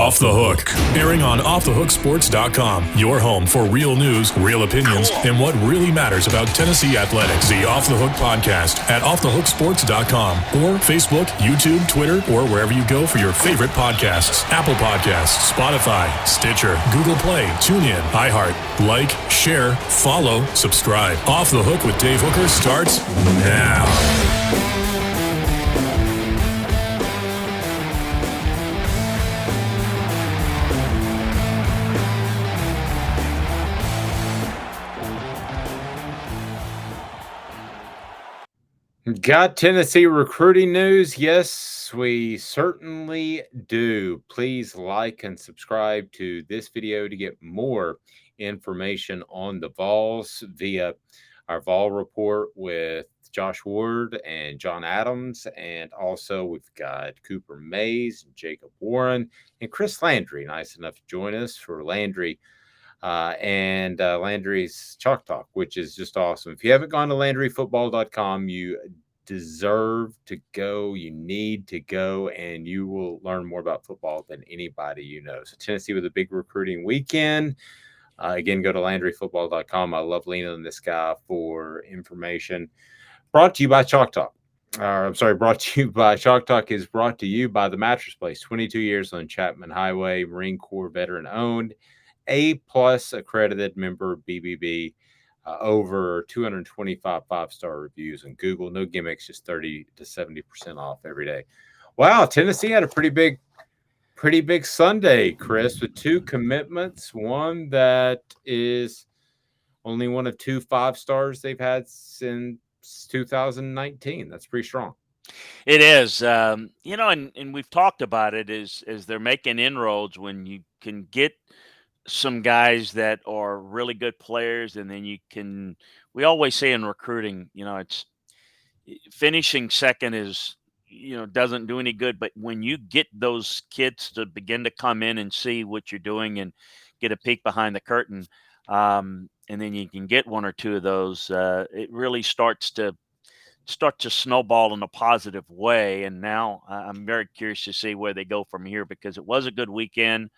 Off the Hook, airing on offthehooksports.com. Your home for real news, real opinions, and what really matters about Tennessee athletics. The Off the Hook podcast at offthehooksports.com or Facebook, YouTube, Twitter, or wherever you go for your favorite podcasts. Apple Podcasts, Spotify, Stitcher, Google Play, TuneIn, iHeart. Like, share, follow, subscribe. Off the Hook with Dave Hooker starts now. Got Tennessee recruiting news? Yes, we certainly do. Please like and subscribe to this video to get more information on the Vols via our Vol report with Josh Ward and John Adams. And also we've got Cooper Mays, Jacob Warren, and Chris Landry, nice enough to join us for Landry. And Landry's Chalk Talk, which is just awesome. If you haven't gone to LandryFootball.com, you deserve to go. You need to go, and you will learn more about football than anybody you know. So Tennessee with a big recruiting weekend. Again, go to LandryFootball.com. I love leaning on this guy for information. Brought to you by Chalk Talk. Brought to you by Chalk Talk is brought to you by the Mattress Place. 22 years on Chapman Highway, Marine Corps veteran owned. A+ accredited member BBB, over 225 5-star reviews on Google. No gimmicks, just 30 to 70% off every day. Wow, Tennessee had a pretty big Sunday, Chris, with 2 commitments. One that is only one of 2 5-stars they've had since 2019. That's pretty strong. It is, and we've talked about it as they're making inroads when you can get some guys that are really good players, and then we always say in recruiting, it's finishing second is, doesn't do any good. But when you get those kids to begin to come in and see what you're doing and get a peek behind the curtain, and then you can get 1 or 2 of those, it really starts to snowball in a positive way. And now I'm very curious to see where they go from here, because it was a good weekend.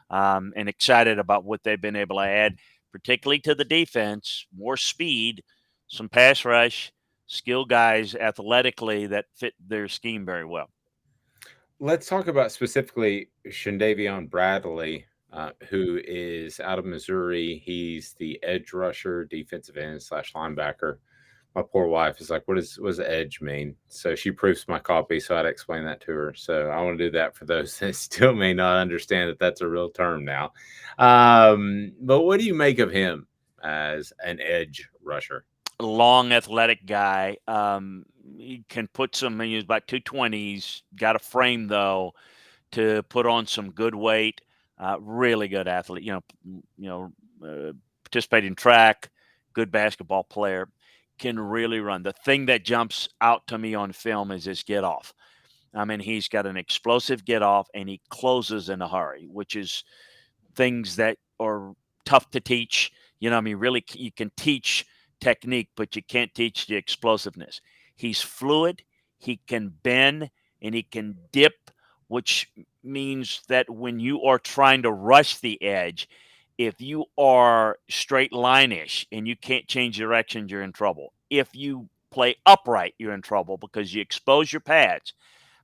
And excited about what they've been able to add, particularly to the defense. More speed, some pass rush, skill guys athletically that fit their scheme very well. Let's talk about specifically Shandavion Bradley, who is out of Missouri. He's the edge rusher, defensive end / linebacker. My poor wife is like, what does edge mean? So she proofs my copy, so I'd explain that to her. So I want to do that for those that still may not understand that that's a real term now. But what do you make of him as an edge rusher? Long, athletic guy. He can put he's about 220. He's got a frame, though, to put on some good weight. Really good athlete. Participating in track, good basketball player. Can really run. The thing that jumps out to me on film is his get off. I mean, he's got an explosive get off, and he closes in a hurry, which is things that are tough to teach. Really, you can teach technique, but you can't teach the explosiveness. He's fluid, he can bend, and he can dip, which means that when you are trying to rush the edge, if you are straight line-ish and you can't change directions, you're in trouble. If you play upright, you're in trouble because you expose your pads.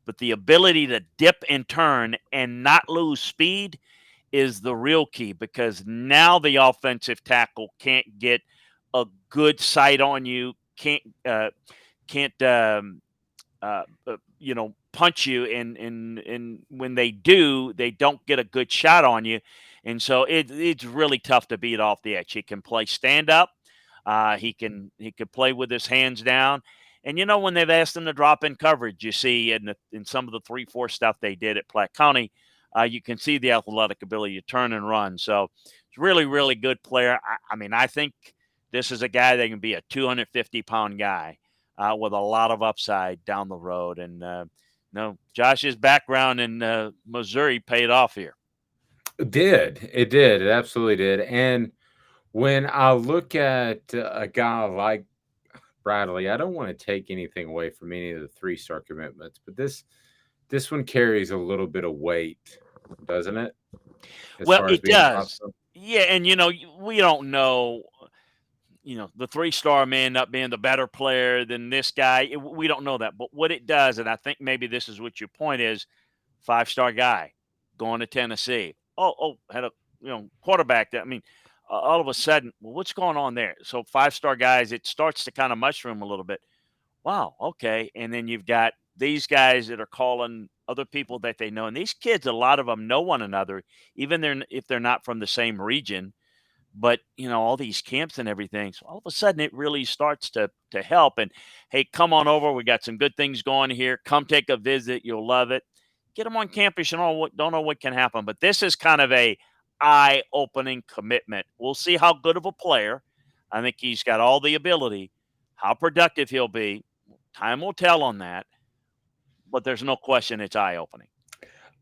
But the ability to dip and turn and not lose speed is the real key, because now the offensive tackle can't get a good sight on you, can't punch you, and when they do, they don't get a good shot on you. And so it's really tough to beat off the edge. He can play stand up. He can play with his hands down. And when they've asked him to drop in coverage, you see in some of the 3-4 stuff they did at Platte County, you can see the athletic ability to turn and run. So it's really, really good player. I think this is a guy that can be a 250-pound guy with a lot of upside down the road. And Josh's background in Missouri paid off here. It did. It absolutely did. And when I look at a guy like Bradley, I don't want to take anything away from any of the 3-star commitments, but this one carries a little bit of weight doesn't it? As Well, far as it being a 5 does. star? Yeah, and we don't know. The 3-star may end up being the better player than this guy. We don't know that, but what it does, and I think maybe this is what your point is: 5-star guy going to Tennessee. Had a quarterback that. I mean, all of a sudden, well, what's going on there? So 5-star guys, it starts to kind of mushroom a little bit. Wow, okay. And then you've got these guys that are calling other people that they know. And these kids, a lot of them know one another, even if they're not from the same region. But all these camps and everything. So all of a sudden, it really starts to help. And hey, come on over. We got some good things going here. Come take a visit. You'll love it. Get them on campus. You don't know what can happen. But this is kind of a eye-opening commitment. We'll see how good of a player. I think he's got all the ability. How productive he'll be. Time will tell on that, but there's no question it's eye-opening.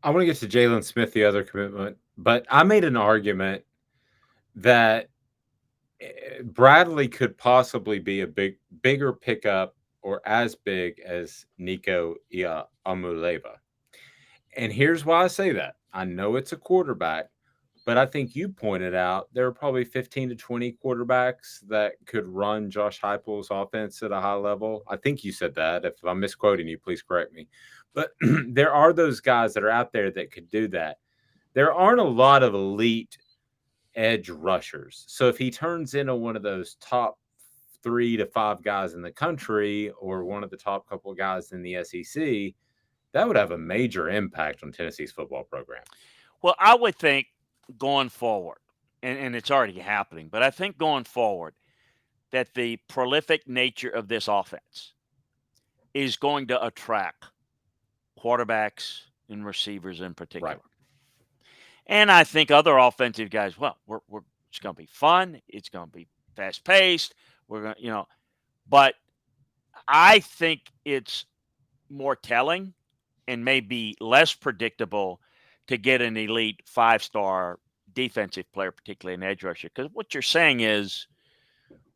I want to get to Jalen Smith, the other commitment, but I made an argument that Bradley could possibly be a bigger pickup or as big as Nico Amuleva. And here's why I say that. I know it's a quarterback, but I think you pointed out there are probably 15 to 20 quarterbacks that could run Josh Heupel's offense at a high level. I think you said that. If I'm misquoting you, please correct me. But there are those guys that are out there that could do that. There aren't a lot of elite edge rushers. So if he turns into one of those top 3 to 5 guys in the country or one of the top couple of guys in the SEC, that would have a major impact on Tennessee's football program. Well, I would think going forward, and it's already happening, but I think going forward that the prolific nature of this offense is going to attract quarterbacks and receivers in particular. Right. And I think other offensive guys, well, it's going to be fun. It's going to be fast paced. We're going to, but I think it's more telling and maybe less predictable to get an elite 5-star defensive player, particularly an edge rusher. Because what you're saying is,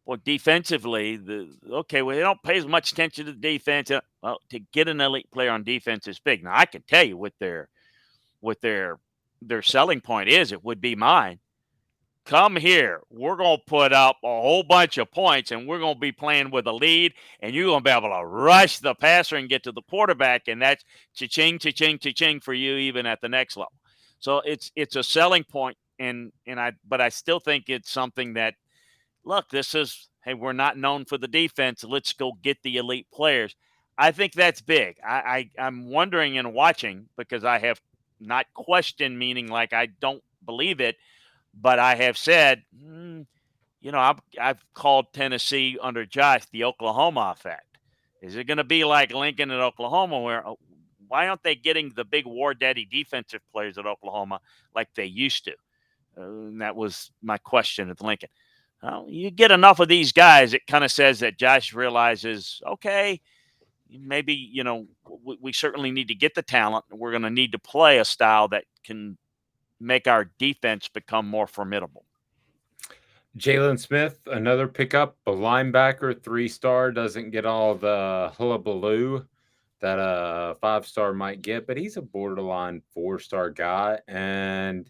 well, defensively, they don't pay as much attention to the defense. Well, to get an elite player on defense is big. Now, I can tell you what their selling point is. It would be mine. Come here. We're going to put up a whole bunch of points, and we're going to be playing with a lead, and you're going to be able to rush the passer and get to the quarterback, and that's cha-ching, cha-ching, cha-ching for you even at the next level. So it's a selling point, but I still think it's something that, look, this is, hey, we're not known for the defense. Let's go get the elite players. I think that's big. I'm wondering and watching because I have not questioned, meaning like I don't believe it, but I have said, I've called Tennessee under Josh the Oklahoma effect. Is it going to be like Lincoln at Oklahoma where why aren't they getting the big war daddy defensive players at Oklahoma like they used to? And that was my question at Lincoln. Well, you get enough of these guys, it kind of says that Josh realizes, okay, maybe, we certainly need to get the talent. We're going to need to play a style that can make our defense become more formidable. Jalen Smith, another pickup, a linebacker, 3-star, doesn't get all the hullabaloo that a 5-star might get, but he's a borderline 4-star guy. And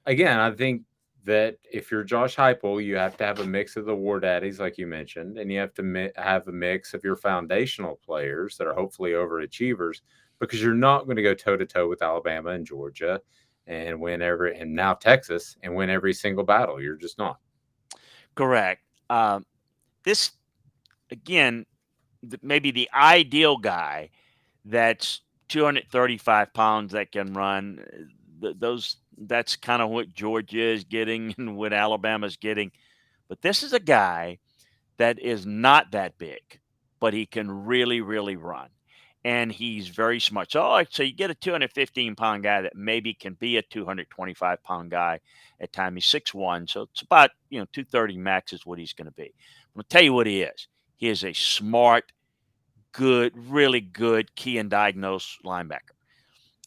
again, I think that if you're Josh Heupel, you have to have a mix of the war daddies, like you mentioned, and you have to have a mix of your foundational players that are hopefully overachievers, because you're not going to go toe-to-toe with Alabama and Georgia and and now Texas and win every single battle. You're just not. Correct. This, again, maybe the ideal guy that's 235 pounds that can run. That's kind of what Georgia is getting and what Alabama's getting. But this is a guy that is not that big, but he can really, really run. And he's very smart. So you get a 215-pound guy that maybe can be a 225-pound guy at times. He's 6'1", so it's about 230 max is what he's going to be. I'm going to tell you what he is. He is a smart, good, really good key and diagnose linebacker.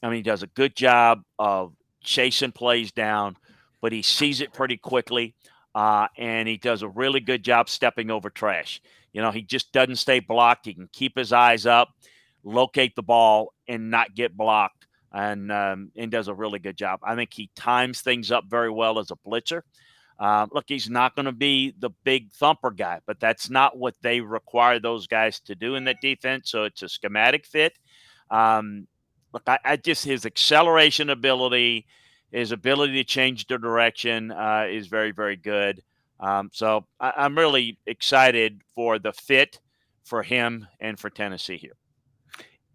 I mean, he does a good job of chasing plays down, but he sees it pretty quickly, and he does a really good job stepping over trash. He just doesn't stay blocked. He can keep his eyes up, locate the ball, and not get blocked and does a really good job. I think he times things up very well as a blitzer. Look, he's not going to be the big thumper guy, but that's not what they require those guys to do in that defense. So it's a schematic fit. Look, I just his acceleration ability, his ability to change the direction is very, very good. So I'm really excited for the fit for him and for Tennessee here.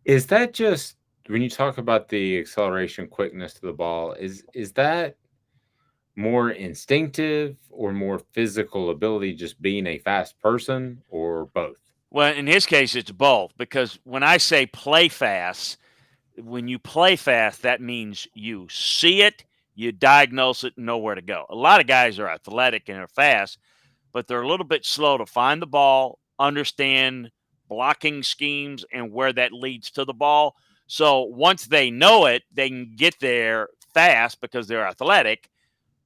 Is that just when you talk about the acceleration, quickness to the ball? Is that more instinctive or more physical ability, just being a fast person, or both? Well, in his case, it's both because when I say play fast, when you play fast, that means you see it, you diagnose it, and know where to go. A lot of guys are athletic and are fast, but they're a little bit slow to find the ball, understand blocking schemes, and where that leads to the ball. So once they know it, they can get there fast because they're athletic,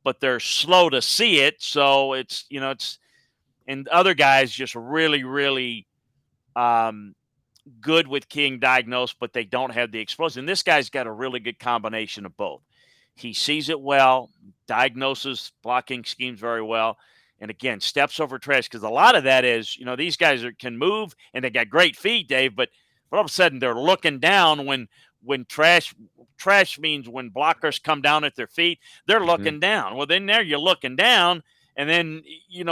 but they're slow to see it. So and other guys just really, really good with King diagnosed, but they don't have the explosion. This guy's got a really good combination of both. He sees it well, diagnoses blocking schemes very well, and again, steps over trash because a lot of that is, these guys can move and they got great feet, Dave, but all of a sudden they're looking down when trash means when blockers come down at their feet, they're looking down. Well, then there you're looking down, and then you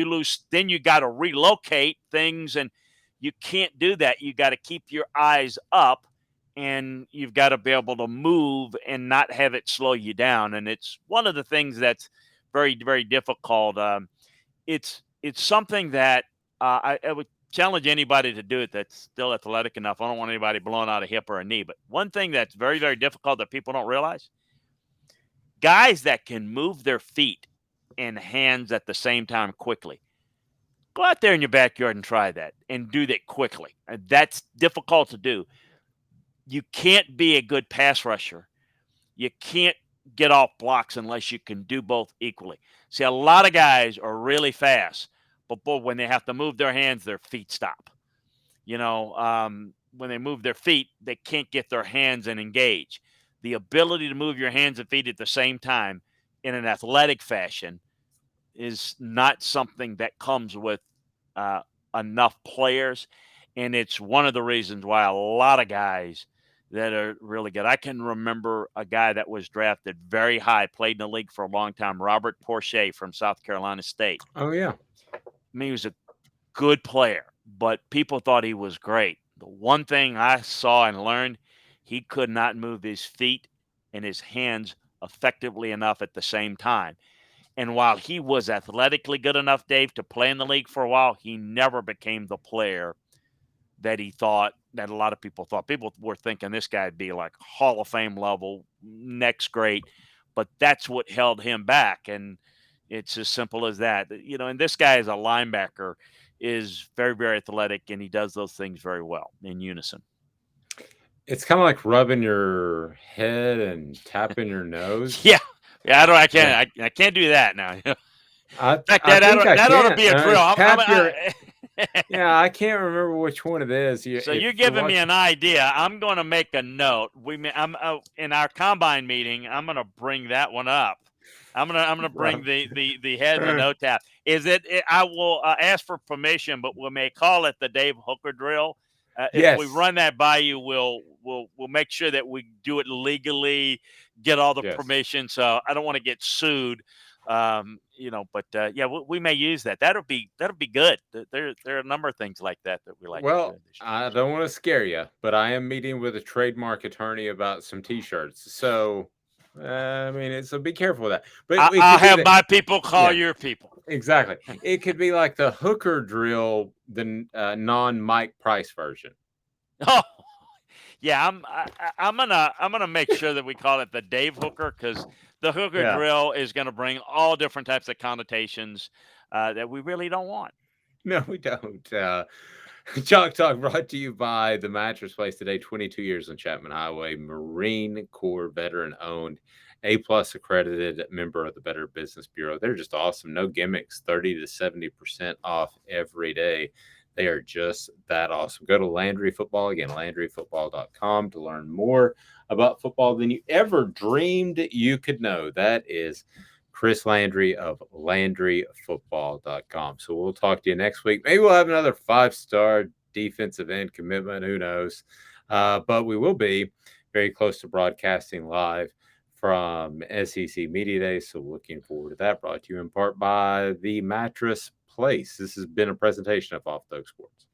lose. Then you got to relocate things, and you can't do that. You got to keep your eyes up, and you've got to be able to move and not have it slow you down. And it's one of the things that's very, very difficult. It's something that I would challenge anybody to do it that's still athletic enough. I don't want anybody blowing out a hip or a knee, but one thing that's very, very difficult that people don't realize, guys that can move their feet and hands at the same time quickly. Go out there in your backyard and try that and do that quickly. That's difficult to do. You can't be a good pass rusher. You can't get off blocks unless you can do both equally. See, a lot of guys are really fast, but boy, when they have to move their hands, their feet stop. When they move their feet, they can't get their hands and engage. The ability to move your hands and feet at the same time in an athletic fashion is not something that comes with enough players, and it's one of the reasons why a lot of guys that are really good. I can remember a guy that was drafted very high, played in the league for a long time, Robert Porcher from South Carolina State. Oh, yeah. I mean, he was a good player, but people thought he was great. The one thing I saw and learned, he could not move his feet and his hands effectively enough at the same time. And while he was athletically good enough, Dave, to play in the league for a while, he never became the player that he thought, that a lot of people thought. People were thinking this guy would be like Hall of Fame level, next great. But that's what held him back. And it's as simple as that. And this guy as a linebacker is very, very athletic, and he does those things very well in unison. It's kind of like rubbing your head and tapping your nose. Yeah. I can't do that now. In fact, that ought to be a drill. Yeah, I can't remember which one it is. So you're giving me an idea. I'm going to make a note. I'm in our combine meeting. I'm going to bring that one up. I'm gonna bring the head and the note tab. I will ask for permission, but we may call it the Dave Hooker drill. If we run that by you, we'll make sure that we do it legally, get all the permission. So I don't want to get sued, But we may use that. That'll be good. There are a number of things like that we like. Well, I don't want to scare you, but I am meeting with a trademark attorney about some T-shirts. So, so be careful with that. But I'll have my people call your people. Exactly. It could be like the Hooker drill, the non-Mike Price version. Oh, yeah. I'm gonna make sure that we call it the Dave Hooker, because the Hooker drill is going to bring all different types of connotations that we really don't want. No, we don't. Chalk Talk brought to you by the Mattress Place today. 22 years on Chapman Highway, Marine Corps veteran owned, A+ accredited, member of the Better Business Bureau. They're just awesome. No gimmicks. 30 to 70% off every day. They are just that awesome. Go to Landry Football, again, LandryFootball.com, to learn more about football than you ever dreamed you could know. That is Chris Landry of LandryFootball.com. So we'll talk to you next week. Maybe we'll have another 5-star defensive end commitment. Who knows? But we will be very close to broadcasting live from SEC Media Day. So looking forward to that. Brought to you in part by the Mattress Place. This has been a presentation of Off the Hook Sports.